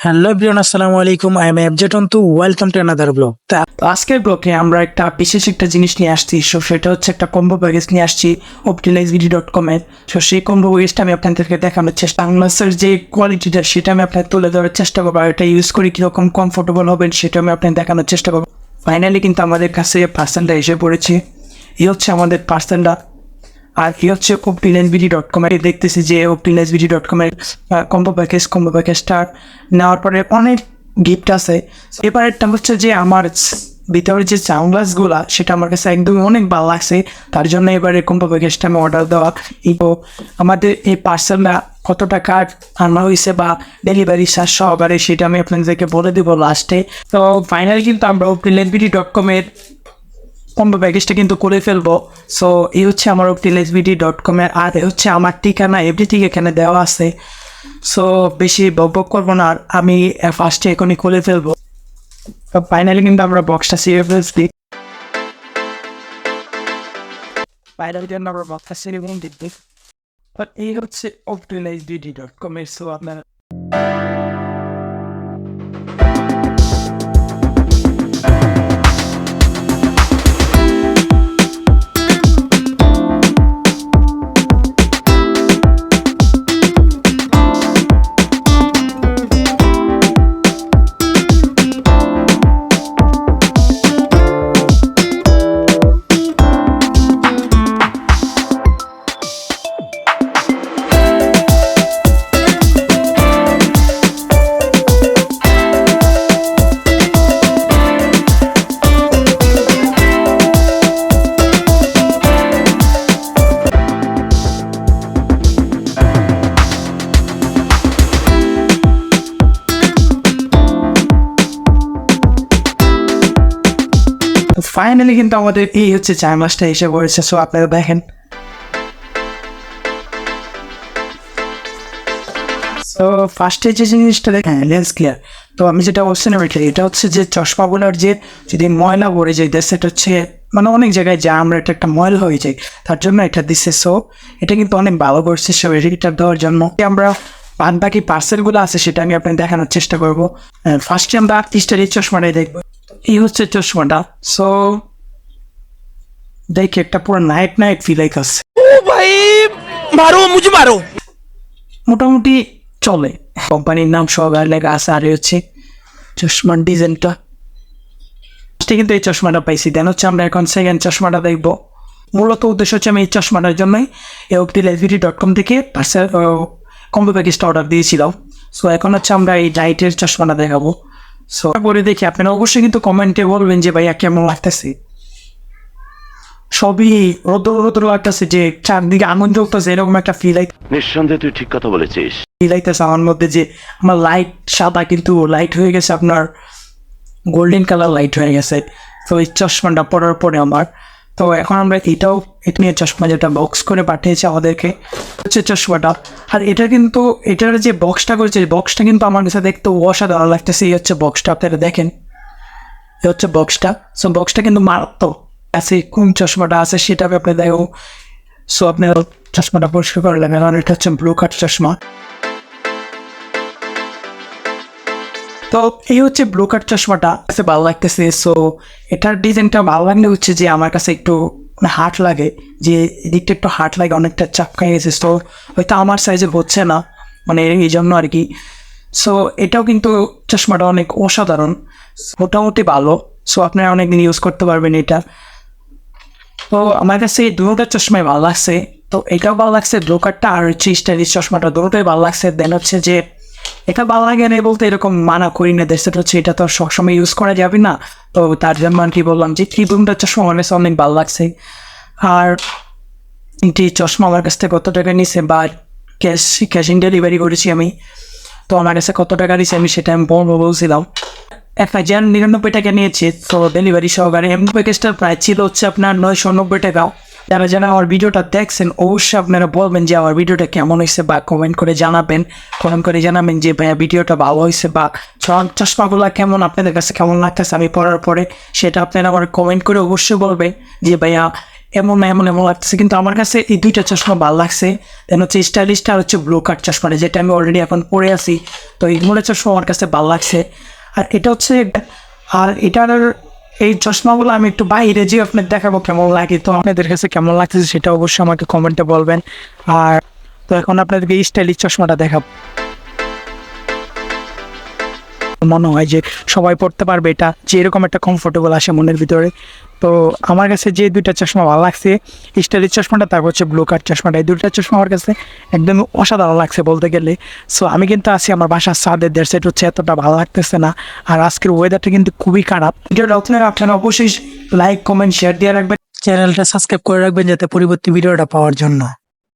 Hello everyone, আসসালামু আলাইকুম। I am এফজেটন to welcome to another blog. তো আজকের ব্লগে আমরা একটা বিশেষ একটা জিনিস নিয়ে আসছি। সো সেটা হচ্ছে একটা কম্বো প্যাকেজ নিয়ে আসছি optimizevideo.com এর। সো সেই কম্বো প্যাকেজটা আমি আপনাদেরকে দেখানোর চেষ্টা, বাংলাদেশের যে কোয়ালিটিটা সেটা আমি আপনাদের তুলে ধরার চেষ্টা করবো, আর এটা ইউজ করে কীরকম কমফোর্টেবল হবেন সেটা আমি আপনাদের দেখানোর চেষ্টা করবো। ফাইনালি কিন্তু আমাদের কাছে পার্সেলটা এসে পড়েছে। এই হচ্ছে আমাদের পার্সেলটা, আর কি হচ্ছে optimizevideo.com এর দেখতেছি যে optimizevideo.com এর কম্বো প্যাকেজটা নেওয়ার পরে অনেক গিফট আছে। এবারেরটা হচ্ছে যে আমার ভিতরে যে সানগ্লাসগুলা সেটা আমার কাছে একদমই অনেক ভালো লাগছে, তার জন্য এবারে কম্বো প্যাকেজটা আমি অর্ডার দেওয়া। তো আমাদের এই পার্সেলটা কত টাকা আনা হয়েছে বা ডেলিভারি চার্জ সহকারে সেটা আমি আপনাদেরকে বলে দেবো লাস্টে। তো ফাইনালি কিন্তু আমরা optimizevideo.com এর কম্বো প্যাকেজটা কিন্তু করে ফেলবো। সো এই হচ্ছে আমার optimizevideo.com এর, আর এই হচ্ছে আমার ঠিকানা, এভরিথিং এখানে দেওয়া আছে। সো বেশি বক করবো না, আর আমি ফার্স্টে এখনই করে ফেলবো। তো ফাইনালি কিন্তু আমরা বক্সটা সিয়ে ফেলছি। ফাইনালি কিন্তু আমরা বক্সটা সিয়ে দিচ্ছি। বাট এই হচ্ছে optimizevideo.com এর। সো আপনারা ফাইনালি কিন্তু আমাদের এই হচ্ছে চার মাসটা এসে পড়েছে। সো আপনারা দেখেন, তো ফার্স্টে যে জিনিসটা দেখেন লেন্স ক্লিয়ার। তো আমি যেটা বলছিলাম এটা হচ্ছে যে চশমাগুলোর যে যদি ময়লা পড়ে যায় সেটা হচ্ছে মানে অনেক জায়গায় যা আমরা এটা একটা ময়লা হয়ে যায়, তার জন্য এটা দিচ্ছে। সো এটা কিন্তু অনেক ভালো করছে সব এটা দেওয়ার জন্য। আমরা বাদ বাকি পার্সেলগুলো আছে সেটা আমি আপনাকে দেখানোর চেষ্টা করবো। ফার্স্টে আমরা এই চশমাটাই দেখবো। এই হচ্ছে চশমাটা। সো দেখে একটা পুরো নাইট ফিল আইতেছে। ओ भाई मारो मुझे मारो। মোটামুটি চলে, কোম্পানির নাম সহকারে লেখা আছে। আর হচ্ছে চশমার ডিজাইনটা কিন্তু এই চশমাটা পাইছি। দেন হচ্ছে আমরা এখন সেকেন্ড চশমাটা দেখবো। মূলত উদ্দেশ্য হচ্ছে আমি এই চশমাটার জন্যই এই optimizevideo.com থেকে পার্সেল কম্বো প্যাকেজটা অর্ডার দিয়েছিলাম। সো এখন হচ্ছে আমরা এই লাইটের চশমাটা দেখাবো। সো পরে দেখি আপনারা অবশ্যই কিন্তু কমেন্টে বলবেন যে ভাইয়া কেমন লাগতেছে। সবই রোদ্র লাগতেছে, যে চারদিকে আনন্দ হতেছে, এরকম একটা ফিল নিঃসন্দেহে তুই ঠিক কথা বলেছিস। আইতেছে আমার মধ্যে, যে আমার লাইট সাদা কিন্তু লাইট হয়ে গেছে আপনার গোল্ডেন কালার লাইট হয়ে গেছে। তো এই চশমাটা পরার পরে আমার, তো এখন আমরা এটা নিয়ে চশমা যেটা বক্স করে পাঠিয়েছে আমাদেরকে হচ্ছে চশমাটা। আর এটা কিন্তু এটার যে বক্সটা করেছে বক্সটা কিন্তু আমার কাছে দেখতে অসাধারণ লাগতেছে। এই হচ্ছে বক্সটা, আপনারা দেখেন, এই হচ্ছে বক্সটা। সো বক্সটা কিন্তু মারাত্মক আছে। কোন চশমাটা আছে সেটা আমি আপনার দেখো। সো আপনার চশমাটা পরিষ্কার করে লাগেন, আর এটা হচ্ছে ব্লু কাট চশমা। তো এই হচ্ছে ব্লু কাট চশমাটা কাছে ভালো লাগতেছে। সো এটার ডিজাইনটা ভালো লাগলে হচ্ছে যে আমার কাছে একটু হার্ড লাগে, যে এদিকটা একটু হার্ড লাগে, অনেকটা চাপকাই গেছে। তো হয়তো আমার সাইজে হচ্ছে না, মানে এই জন্য আর কি। সো এটাও কিন্তু চশমাটা অনেক অসাধারণ, মোটামুটি ভালো। সো আপনারা অনেকদিন ইউজ করতে পারবেন এটা। তো আমার কাছে এই দুটোটা চশমাই ভালো লাগছে। তো এটাও ভালো লাগছে ব্লু কাটটা, আর হচ্ছে স্টাইলিশ চশমাটা, দুটোটাই ভালো লাগছে। দেন হচ্ছে যে এটা ভালো লাগে না বলতে এরকম মানা করি না, সেটা হচ্ছে এটা তো সবসময় ইউজ করা যাবে না। তো তার জন্য আর কি বললাম যে এই দুটোটা চশমা আমার কাছে অনেক ভালো লাগছে। আর তিনটি চশমা আমার কাছ থেকে কত টাকা নিছে বা ক্যাশ ইন ডেলিভারি করেছি আমি, তো আমার কাছে কত টাকা দিয়েছে আমি সেটা আমি বলছিলাম। 1099 টাকা নিয়েছে। তো ডেলিভারি সহকারে এমনি প্যাকেজটার প্রাইস ছিল হচ্ছে আপনার 990 টাকা। যারা যারা আমার ভিডিওটা দেখছেন অবশ্যই আপনারা বলবেন যে আমার ভিডিওটা কেমন হয়েছে, বা কমেন্ট করে জানাবেন যে ভাইয়া ভিডিওটা ভালো হয়েছে, বা চশমাগুলো কেমন আপনাদের কাছে কেমন লাগতেছে আমি পড়ার পরে, সেটা আপনারা আমার কমেন্ট করে অবশ্যই বলবেন যে ভাইয়া এমন না এমন এমন লাগতেছে, কিন্তু আমার কাছে এই দুইটা চশমা ভালো লাগছে। দেন হচ্ছে স্টাইলিশটা আর হচ্ছে ব্লু কাট চশমাটা, যেটা আমি অলরেডি এখন পরে আছি। তো এই দুটো চশমা আমার কাছে ভালো লাগছে। আর এটা হচ্ছে, আর এটার এই চশমাগুলো আমি একটু বাইরে যে আপনার দেখাবো কেমন লাগে, তো আপনাদের কাছে কেমন লাগতেছে সেটা অবশ্যই আমাকে কমেন্টে বলবেন। আর তো এখন আপনাদেরকে স্টাইলিশ চশমাটা দেখাবো। মনে হয় যে সবাই পড়তে পারবে, এটা যে এরকম একটা কমফোর্টেবল আসে মনের ভিতরে। তো আমার কাছে যে দুইটা চশমা ভালো লাগছে, স্টাইলিশ চশমাটা, তারপর হচ্ছে ব্লু কাট চশমাটা, এই দুইটা চশমা আমার কাছে একদম অসাধারণ লাগছে বলতে গেলে। সো আমি কিন্তু আছি আমার বাসার ছাদে, দেড় সাইড হচ্ছে, এতটা ভালো লাগতেছে না। আর আজকের ওয়েদারটা কিন্তু খুবই খারাপ। ভিডিওটা আপনারা অবশ্যই লাইক কমেন্ট শেয়ার দিয়ে রাখবেন, চ্যানেলটা সাবস্ক্রাইব করে রাখবেন যাতে পরবর্তী ভিডিওটা পাওয়ার জন্য।